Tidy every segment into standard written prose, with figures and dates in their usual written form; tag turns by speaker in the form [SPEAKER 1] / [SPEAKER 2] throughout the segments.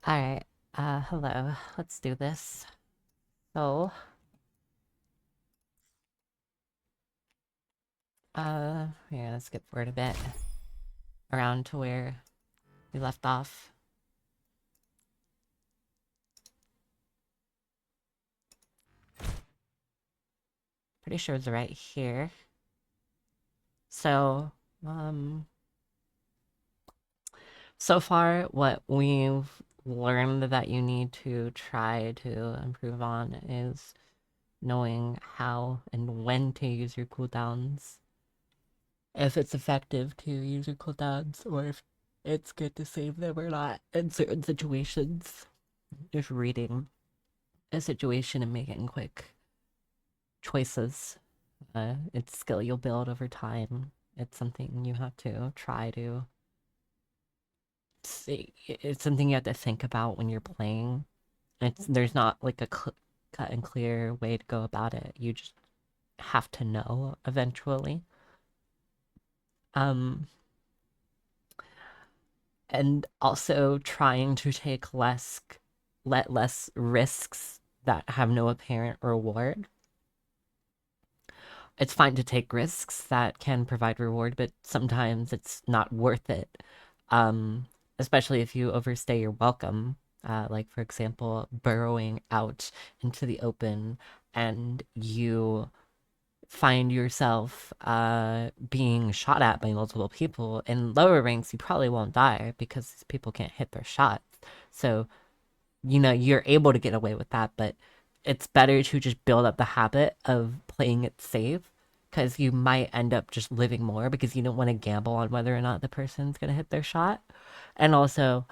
[SPEAKER 1] Alright, hello. Let's do this. So, yeah, let's skip forward a bit. Around to where we left off. Pretty sure it's right here. So, um, so far what we've learned that you need to try to improve on is knowing how and when to use your cooldowns. If it's effective to use your cooldowns, or if it's good to save them or not in certain situations. Just reading a situation and making quick choices. It's skill you'll build over time. It's something you have to try to see. It's something you have to think about when you're playing. There's not like a cut and clear way to go about it. You just have to know eventually. Um, and also trying to let less risks that have no apparent reward. It's fine to take risks that can provide reward, but sometimes it's not worth it. Um, Especially if you overstay your welcome. Like for example, burrowing out into the open and you find yourself being shot at by multiple people. In lower ranks, you probably won't die because these people can't hit their shots. So, you're able to get away with that, but it's better to just build up the habit of playing it safe because you might end up just living more because you don't want to gamble on whether or not the person's going to hit their shot. And also,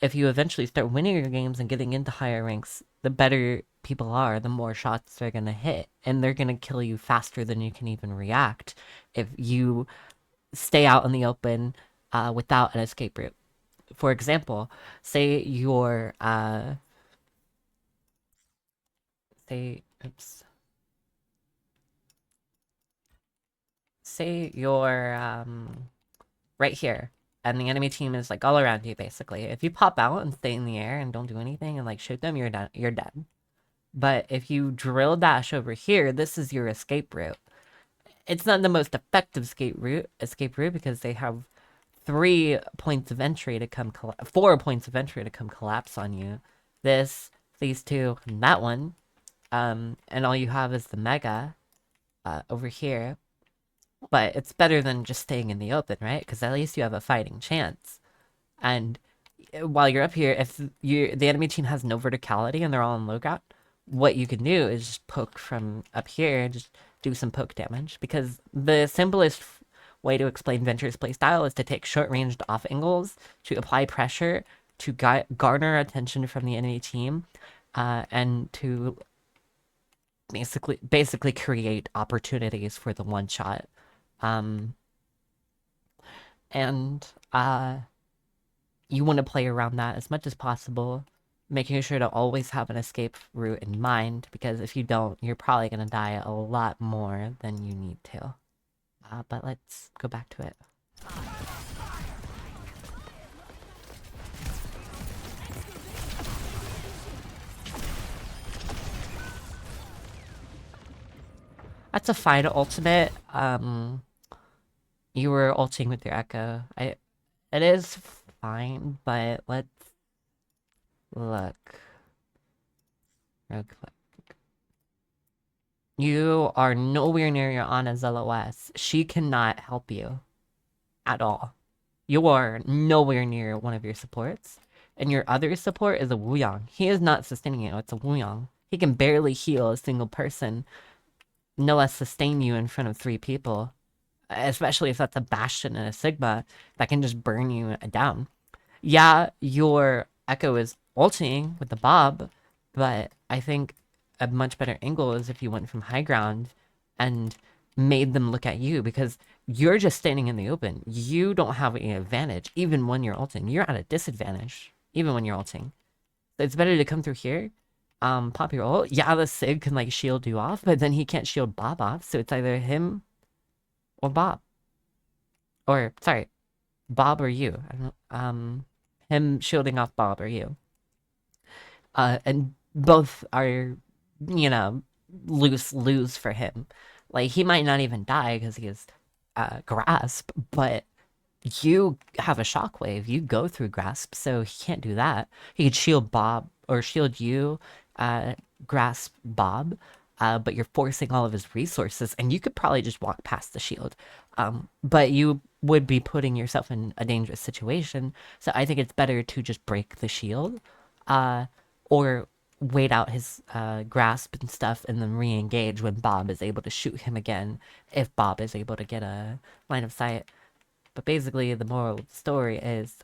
[SPEAKER 1] if you eventually start winning your games and getting into higher ranks, the better people are, the more shots they're going to hit. And they're going to kill you faster than you can even react if you stay out in the open without an escape route. For example, say you're, oops, say you're right here and the enemy team is like all around you basically. If you pop out and stay in the air and don't do anything and like shoot them, you're dead. But if you drill dash over here, this is your escape route. It's not the most effective escape route because they have 3 points of entry to come 4 points of entry to come collapse on you. These two, and that one. And all you have is the mega over here. But it's better than just staying in the open, right? Because at least you have a fighting chance. And while you're up here, if the enemy team has no verticality and they're all in logout, what you can do is just poke from up here and just do some poke damage. Because the simplest way to explain Venture's playstyle is to take short-ranged off angles to apply pressure to garner attention from the enemy team, and to basically create opportunities for the one shot. Um, and You want to play around that as much as possible, making sure to always have an escape route in mind, because if you don't, you're probably going to die a lot more than you need to. But let's go back to it. That's a fine ultimate. You were ulting with your Echo. It is fine, but let's look real quick. You are nowhere near your Ana's LOS. She cannot help you at all. You are nowhere near one of your supports. And your other support is a Wuyong. He is not sustaining you, it's a Wuyong. He can barely heal a single person, no less sustain you in front of 3 people. Especially if that's a Bastion and a Sigma that can just burn you down. Yeah, your Echo is ulting with the Bob, but I think a much better angle is if you went from high ground and made them look at you, because you're just standing in the open. You don't have any advantage, even when you're ulting. You're at a disadvantage, even when you're ulting. It's better to come through here, pop your ult. Yeah, the Sig can like shield you off, but then he can't shield Bob off, so it's either him or Bob. Or, sorry, Bob or you. I don't know. Him shielding off Bob or you. And both are, you know, lose for him. Like, he might not even die because he has grasp, but you have a shockwave. You go through grasp, so he can't do that. He could shield Bob or shield you, grasp Bob, but you're forcing all of his resources, and you could probably just walk past the shield. But you would be putting yourself in a dangerous situation. So I think it's better to just break the shield, or wait out his grasp and stuff, and then re-engage when Bob is able to shoot him again. If Bob is able to get a line of sight. But basically, the moral of the story is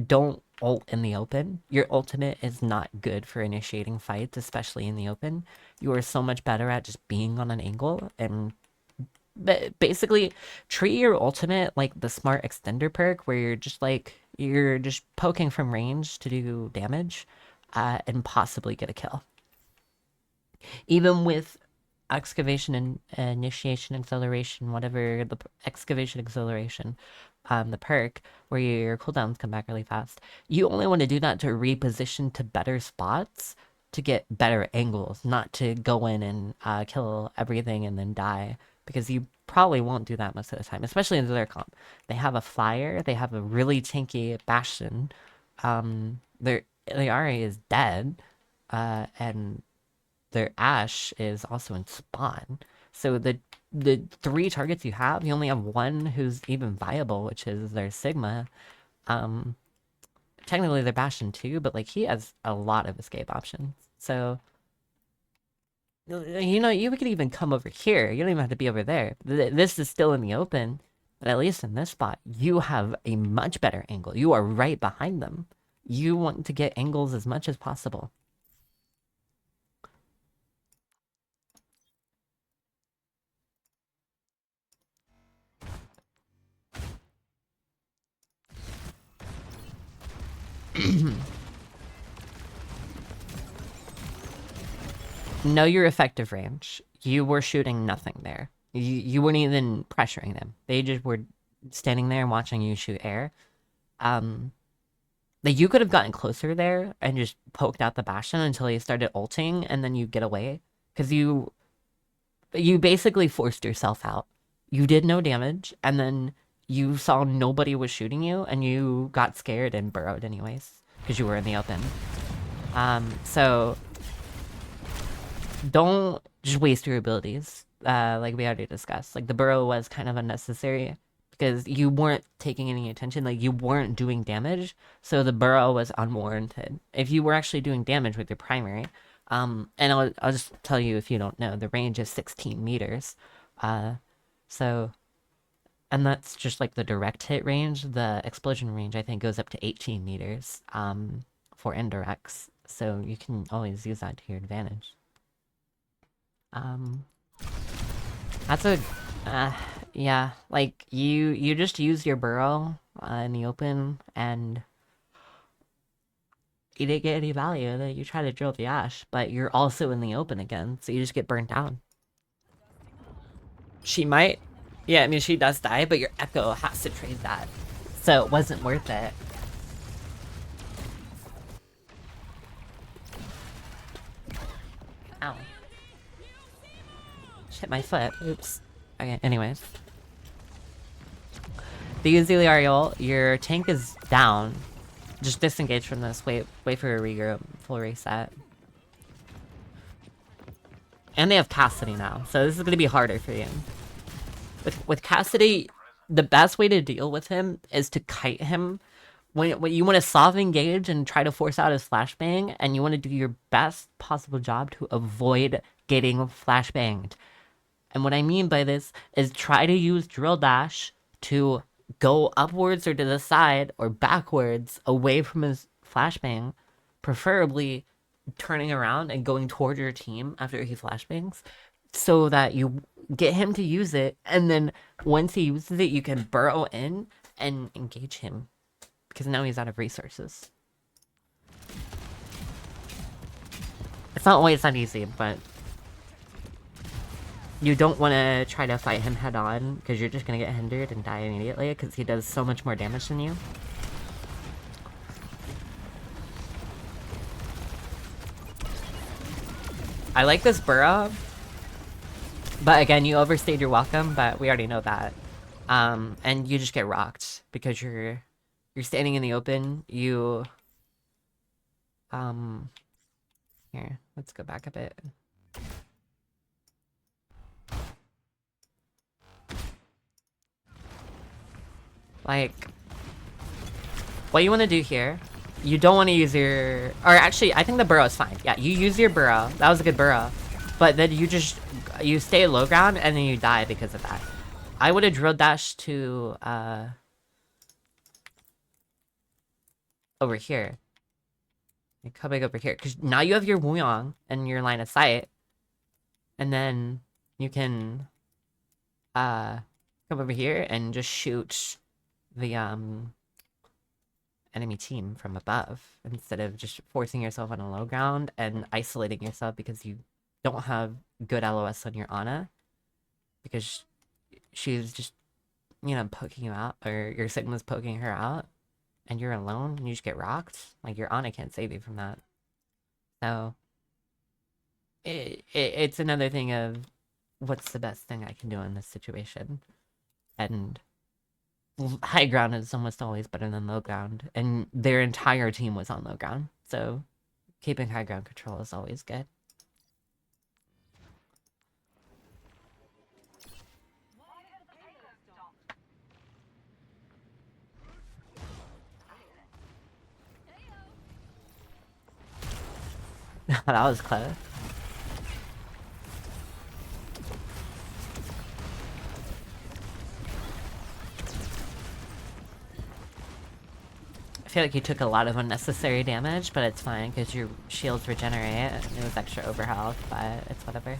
[SPEAKER 1] don't ult in the open. Your ultimate is not good for initiating fights, especially in the open. You are so much better at just being on an angle and basically treat your ultimate like the smart extender perk, where you're just poking from range to do damage and possibly get a kill. Even with excavation and initiation acceleration, whatever the excavation acceleration, the perk where your cooldowns come back really fast, you only want to do that to reposition to better spots to get better angles, not to go in and kill everything and then die, because you probably won't do that most of the time, especially in their comp. They have a flyer, they have a really tanky bastion, their Ahri is dead, and their Ashe is also in spawn. So the 3 targets you have, you only have one who's even viable, which is their Sigma. Technically their Bastion too, but like he has a lot of escape options. So you know, you could even come over here. You don't even have to be over there. This is still in the open, but at least in this spot, you have a much better angle. You are right behind them. You want to get angles as much as possible. Know your effective range. You were shooting nothing there. You weren't even pressuring them. They just were standing there and watching you shoot air. Like, you could have gotten closer there and just poked out the Bastion until he started ulting, and then you get away. Because you basically forced yourself out. You did no damage, and then you saw nobody was shooting you, and you got scared and burrowed anyways, because you were in the open. So don't just waste your abilities, like we already discussed. Like, the burrow was kind of unnecessary because you weren't taking any attention, like you weren't doing damage, so the burrow was unwarranted. If you were actually doing damage with your primary, and I'll just tell you, if you don't know, the range is 16 meters, so, and that's just like the direct hit range. The explosion range, I think, goes up to 18 meters, for indirects, so you can always use that to your advantage. That's a, yeah, like, you just use your burrow, in the open, and you didn't get any value, that you try to drill the Ashe, but you're also in the open again, so you just get burnt down. She might, yeah, I mean, she does die, but your Echo has to trade that, so it wasn't worth it. Ow. Hit my foot. Oops. Okay, anyways. The Uziliari ult, your tank is down. Just disengage from this. Wait for a regroup. Full reset. And they have Cassidy now, so this is gonna be harder for you. With Cassidy, the best way to deal with him is to kite him. When you want to soft engage and try to force out his flashbang, and you want to do your best possible job to avoid getting flashbanged. And what I mean by this is try to use Drill Dash to go upwards or to the side or backwards away from his flashbang, preferably turning around and going toward your team after he flashbangs, so that you get him to use it, and then once he uses it, you can burrow in and engage him, because now he's out of resources. It's not always that easy, but you don't want to try to fight him head on, because you're just going to get hindered and die immediately, because he does so much more damage than you. I like this burrow. But again, you overstayed your welcome, but we already know that. And you just get rocked because you're standing in the open. You here, let's go back a bit. Like, what you want to do here, you don't want to use your, or actually, I think the burrow is fine. Yeah, you use your burrow. That was a good burrow. But then you stay low ground and then you die because of that. I would have drill dashed to, over here. You're coming over here. Because now you have your Wuyong and your line of sight. And then you can, come over here and just shoot the, enemy team from above instead of just forcing yourself on a low ground and isolating yourself because you don't have good LOS on your Ana because she's just, you know, poking you out, or your Sigma's poking her out, and you're alone and you just get rocked. Like, your Ana can't save you from that. So it's another thing of what's the best thing I can do in this situation, and high ground is almost always better than low ground, and their entire team was on low ground, so keeping high ground control is always good. That was close. I feel like you took a lot of unnecessary damage, but it's fine because your shields regenerate. It was extra overhealth, but it's whatever.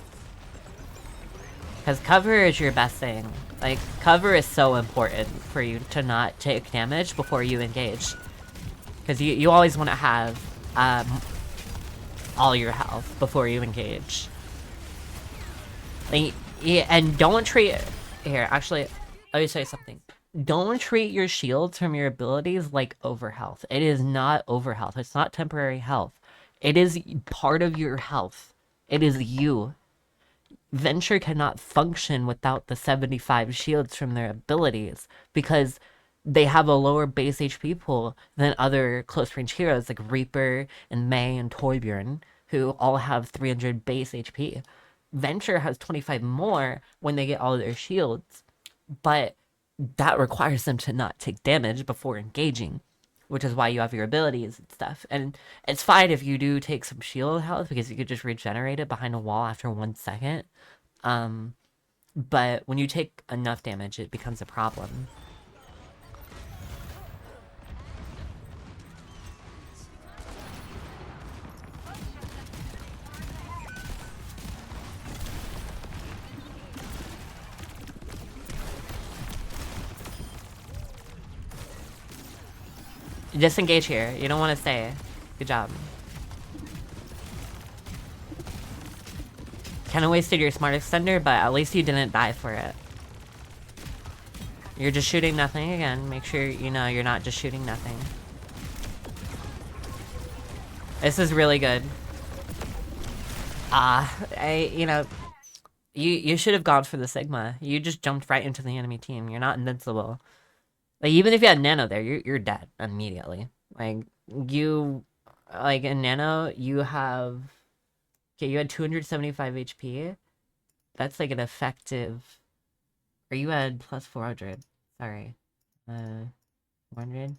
[SPEAKER 1] Because cover is your best thing. Like, cover is so important for you to not take damage before you engage. Because you always want to have all your health before you engage. Like, yeah, and don't treat... Here, actually, let me say something. Don't treat your shields from your abilities like overhealth. It is not overhealth. It's not temporary health. It is part of your health. It is you. Venture cannot function without the 75 shields from their abilities because they have a lower base HP pool than other close range heroes like Reaper and Mei and Torbjorn, who all have 300 base HP. Venture has 25 more when they get all their shields, but that requires them to not take damage before engaging, which is why you have your abilities and stuff. And it's fine if you do take some shield health because you could just regenerate it behind a wall after 1 second. But when you take enough damage, it becomes a problem. Disengage here. You don't want to stay. Good job. Kind of wasted your smart extender, but at least you didn't die for it. You're just shooting nothing again. Make sure you know you're not just shooting nothing. This is really good. You know, you should have gone for the Sigma. You just jumped right into the enemy team. You're not invincible. Like, even if you had Nano there, you're dead immediately. Like, like, in Nano, you have... Okay, you had 275 HP. That's, like, an effective... Or you had plus 400. Sorry. 400? You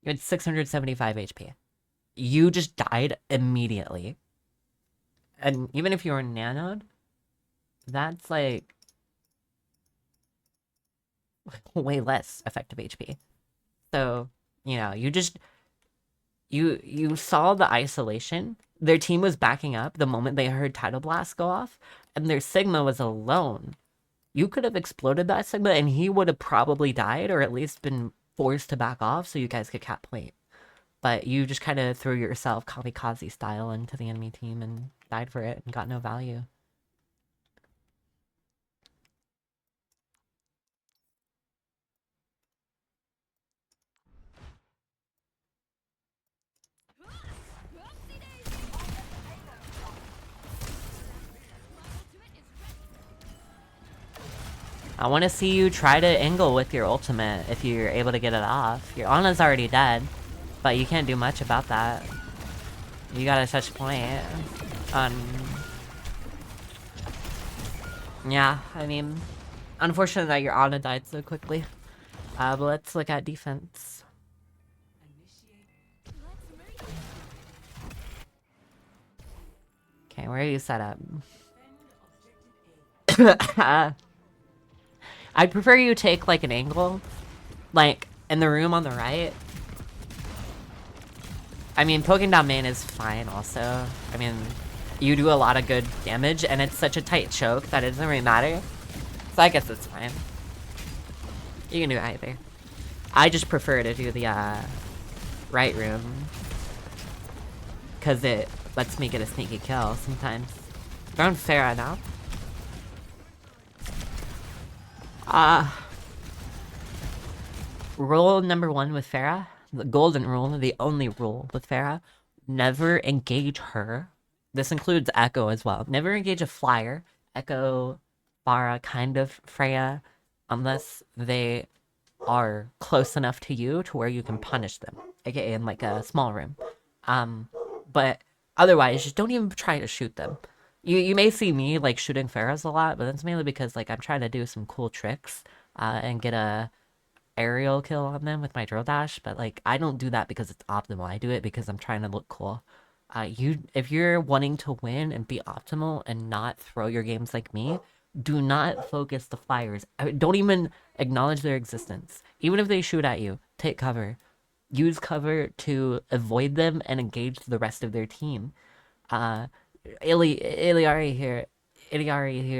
[SPEAKER 1] had 675 HP. You just died immediately. And even if you were nanoed, that's, like... way less effective HP. So, you know, you just... You saw the isolation. Their team was backing up the moment they heard Tidal Blast go off, and their Sigma was alone. You could have exploded that Sigma, and he would have probably died, or at least been forced to back off so you guys could cap point. But you just kind of threw yourself kamikaze style into the enemy team and died for it and got no value. I want to see you try to angle with your ultimate if you're able to get it off. Your Ana's already dead, but you can't do much about that. You got a touch point. Yeah, I mean, unfortunate that your Ana died so quickly. But let's look at defense. Okay, where are you set up? I'd prefer you take like an angle, like in the room on the right. I mean, poking down main is fine also. I mean, you do a lot of good damage and it's such a tight choke that it doesn't really matter. So I guess it's fine. You can do either. I just prefer to do the right room, because it lets me get a sneaky kill sometimes. They're on Pharah now. Rule number 1 with Pharah, the golden rule, the only rule with Pharah, never engage her. This includes Echo as well. Never engage a flyer, Echo, Pharah, kind of Freya, unless they are close enough to you to where you can punish them, aka in like a small room. But otherwise, just don't even try to shoot them. You may see me like shooting Pharahs a lot, but that's mainly because like I'm trying to do some cool tricks and get a aerial kill on them with my drill dash. But like I don't do that because it's optimal. I do it because I'm trying to look cool. If you're wanting to win and be optimal and not throw your games like me, do not focus the flyers. Don't even acknowledge their existence. Even if they shoot at you, take cover. Use cover to avoid them and engage the rest of their team. Illari here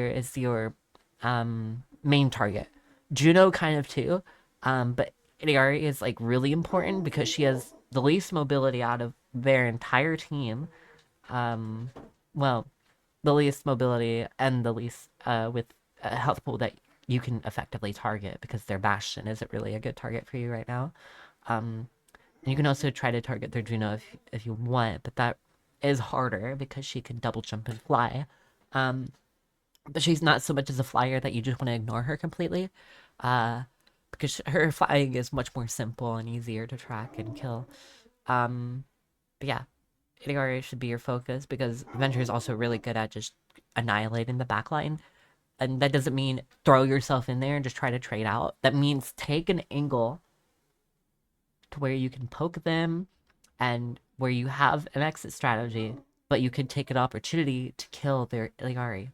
[SPEAKER 1] is your main target. Juno kind of too, but Illari is like really important because she has the least mobility out of their entire team. Well, the least mobility and the least with a health pool that you can effectively target, because their Bastion isn't really a good target for you right now. You can also try to target their Juno if you want, but that is harder because she can double jump and fly. But she's not so much as a flyer that you just want to ignore her completely, because her flying is much more simple and easier to track and kill. But yeah, Illari should be your focus because Venture is also really good at just annihilating the backline. And that doesn't mean throw yourself in there and just try to trade out. That means take an angle to where you can poke them and where you have an exit strategy, but you can take an opportunity to kill their Illari.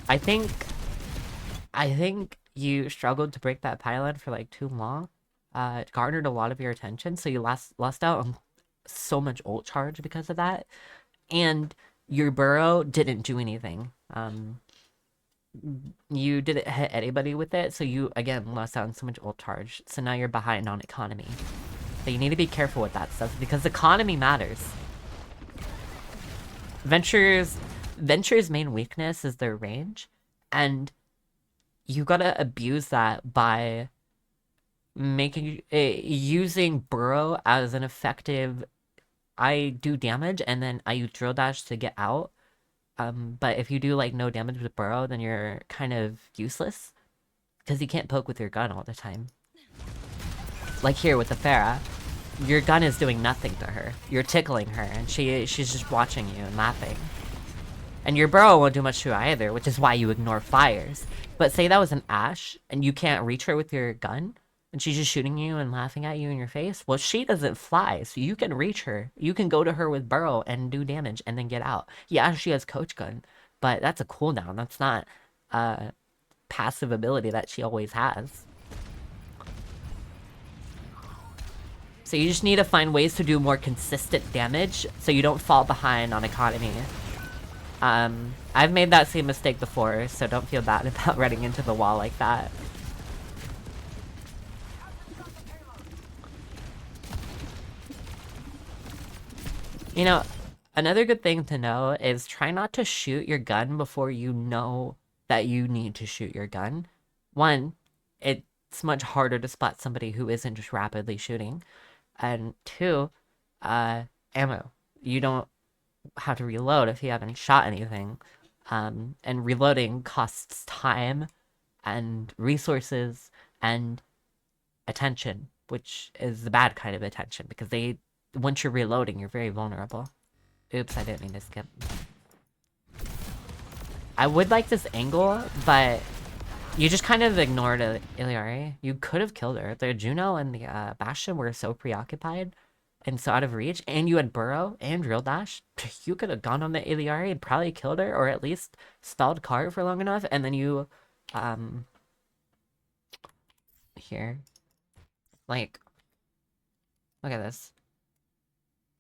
[SPEAKER 1] I think you struggled to break that pylon for like too long. It garnered a lot of your attention, so you lost out on so much ult charge because of that. And your burrow didn't do anything. You didn't hit anybody with it, so you again lost out on so much ult charge. So now you're behind on economy. So you need to be careful with that stuff because economy matters. Venture's main weakness is their range, and you gotta abuse that by making using burrow as an effective. I do damage and then I use drill dash to get out. But if you do like no damage with burrow, then you're kind of useless because you can't poke with your gun all the time. Like here with the Pharah, your gun is doing nothing to her. You're tickling her, and she's just watching you and laughing. And your burrow won't do much to her either, which is why you ignore fires. But say that was an Ashe, and you can't reach her with your gun, and she's just shooting you and laughing at you in your face. Well, she doesn't fly, so you can reach her. You can go to her with burrow and do damage and then get out. Yeah, she has coach gun, but that's a cooldown. That's not a passive ability that she always has. So you just need to find ways to do more consistent damage so you don't fall behind on economy. I've made that same mistake before, so don't feel bad about running into the wall like that. You know, Another good thing to know is try not to shoot your gun before you know that you need to shoot your gun. One, it's much harder to spot somebody who isn't just rapidly shooting. And two, ammo. You don't have to reload if you haven't shot anything. And reloading costs time and resources and attention, which is the bad kind of attention because once you're reloading, you're very vulnerable. Oops, I didn't mean to skip. I would like this angle, but you just kind of ignored Iliari. You could have killed her. The Juno and the Bastion were so preoccupied and so out of reach, and you had Burrow and Drill Dash. You could have gone on the Iliari and probably killed her, or at least stalled cart for long enough, and then you, here. Like, look at this.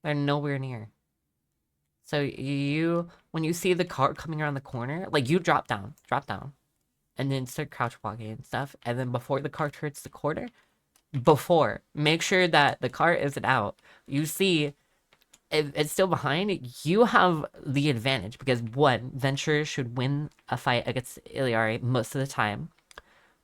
[SPEAKER 1] They're nowhere near. So when you see the cart coming around the corner, like you drop down, and then start crouch walking and stuff, and then before the cart hits the corner, make sure that the cart isn't out. You see, if it's still behind, you have the advantage because one, Venture should win a fight against Iliari most of the time.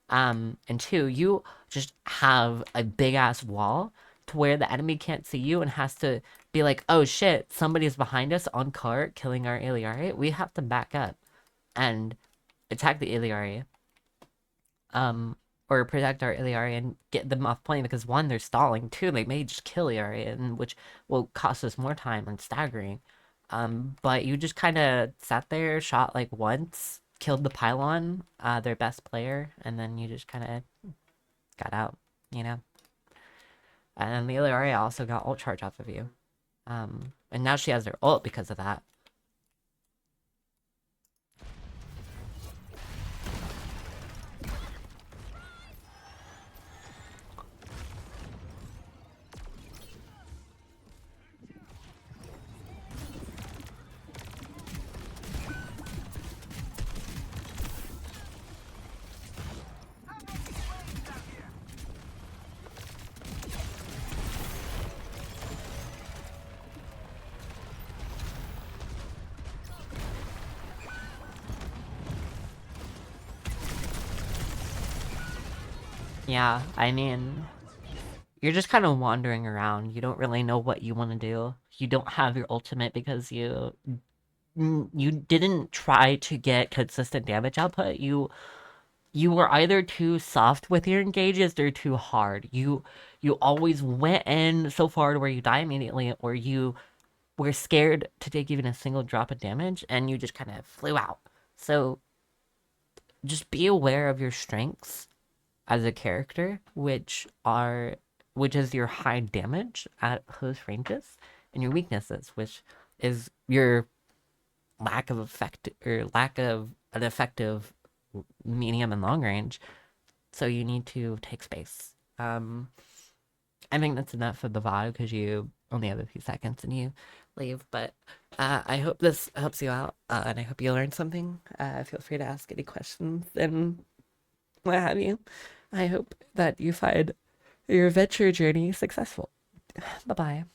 [SPEAKER 1] And two, you just have a big ass wall to where the enemy can't see you and has to be like, oh shit, somebody's behind us on cart killing our Iliari. We have to back up and attack the Iliari. Or protect our Iliari and get them off point because one, they're stalling. Two, they may just kill Iliari, and which will cost us more time and staggering. But you just kind of sat there, shot like once, killed the pylon, their best player, and then you just kind of got out, you know? And then the Iliari also got ult charge off of you. And now she has their ult because of that. Yeah, I mean, you're just kind of wandering around. You don't really know what you want to do. You don't have your ultimate because you didn't try to get consistent damage output. You were either too soft with your engages or too hard. You always went in so far to where you die immediately, or you were scared to take even a single drop of damage, and you just kind of flew out. So just be aware of your strengths as a character, which is your high damage at close ranges, and your weaknesses, which is your lack of an effective medium and long range. So you need to take space. I think that's enough of the VOD because you only have a few seconds and you leave. But I hope this helps you out, and I hope you learned something. Feel free to ask any questions and what have you. I hope that you find your adventure journey successful. Bye bye.